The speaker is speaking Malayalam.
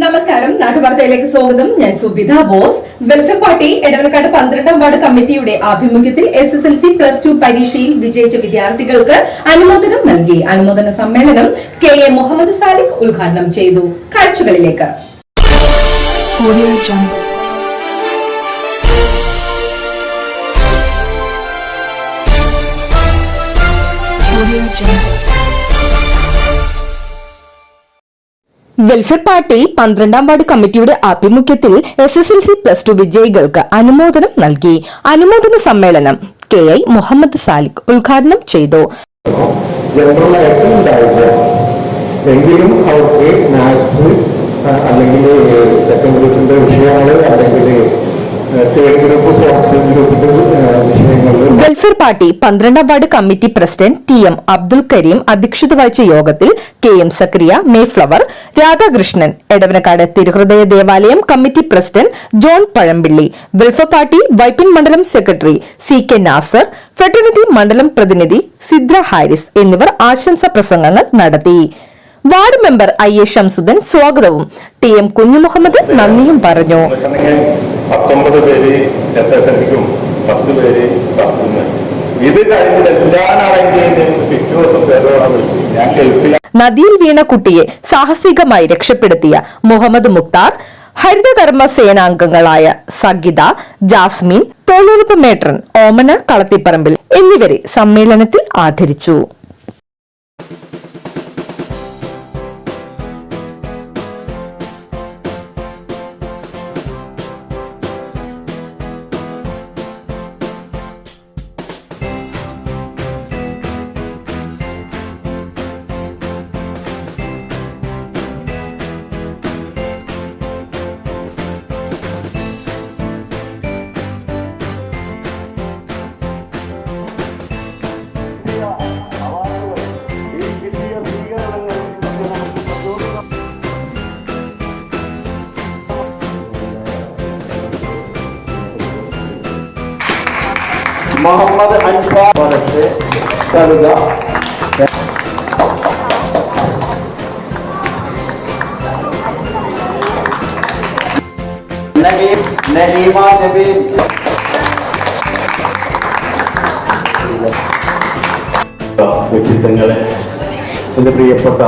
നമസ്കാരം, നാട്ടുവാർത്തയിലേക്ക് സ്വാഗതം. ഞാൻ Subitha boss. Welfare party Edavanakkad 12ാം ward കമ്മിറ്റിയുടെ ആഭിമുഖ്യത്തിൽ SSLC +2 പരീക്ഷയിൽ വിജയിച്ച വിദ്യാർത്ഥികൾക്ക് അനുമോദനം നൽകി. അനുമോദന സമ്മേളനം KA മുഹമ്മദ് സാലിഖ് ഉദ്ഘാടനം ചെയ്തു. കാഴ്ചകളിലേക്ക്. വെൽഫെയർ പാർട്ടി 12ാം വാർഡ് കമ്മിറ്റിയുടെ ആഭിമുഖ്യത്തിൽ SSLC +2 വിജയികൾക്ക് അനുമോദനം നൽകി. അനുമോദന സമ്മേളനം KA മുഹമ്മദ് സാലിഖ് ഉദ്ഘാടനം ചെയ്തു. എങ്കിലും അവർക്ക് മാത്സ് അല്ലെങ്കിൽ സെക്കൻഡ് ഗ്രൂപ്പിന്റെ വിഷയങ്ങൾ അല്ലെങ്കിൽ തേർഡ് ഗ്രൂപ്പ് ഫോർത്ത് ഗ്രൂപ്പിന്റെ വിഷയങ്ങളിൽ വെൽഫെയർ പാർട്ടി 12ാം ward committee president TM Abdul Karim അധ്യക്ഷത വഹിച്ച യോഗത്തിൽ KM സക്രിയ, മേഫ്ലവർ, രാധാകൃഷ്ണൻ, എടവനക്കാട് തിരുഹൃദയ ദേവാലയം committee president John Pazhampilly, welfare party Vypin മണ്ഡലം സെക്രട്ടറി CK നാസർ, ഫെറ്റർണിറ്റി മണ്ഡലം പ്രതിനിധി സിദ്ര ഹാരിസ് എന്നിവർ ആശംസാ പ്രസംഗങ്ങൾ നടത്തി. വാർഡ് മെമ്പർ IA ഷംസുദ്ദീൻ സ്വാഗതവും TM കുഞ്ഞുമുഹമ്മദ് നന്ദിയും പറഞ്ഞു. 19 പേര് SSLCക്കും 10 പേര് ഇത് നദിയിൽ വീണ കുട്ടിയെ സാഹസികമായി രക്ഷപ്പെടുത്തിയ മുഹമ്മദ് മുക്താർ, ഹരിതകർമ്മ സേനാംഗങ്ങളായ സഗിത, ജാസ്മിൻ, തൊഴിലുറപ്പ് മേട്രൻ ഓമന കളത്തിപ്പറമ്പിൽ എന്നിവരെ സമ്മേളനത്തിൽ ആദരിച്ചു. മുഹമ്മദ് അൻസാർ കവിത നഈമ ജബീൽ വ്യക്തിത്വങ്ങളെ എന്റെ പ്രിയപ്പെട്ട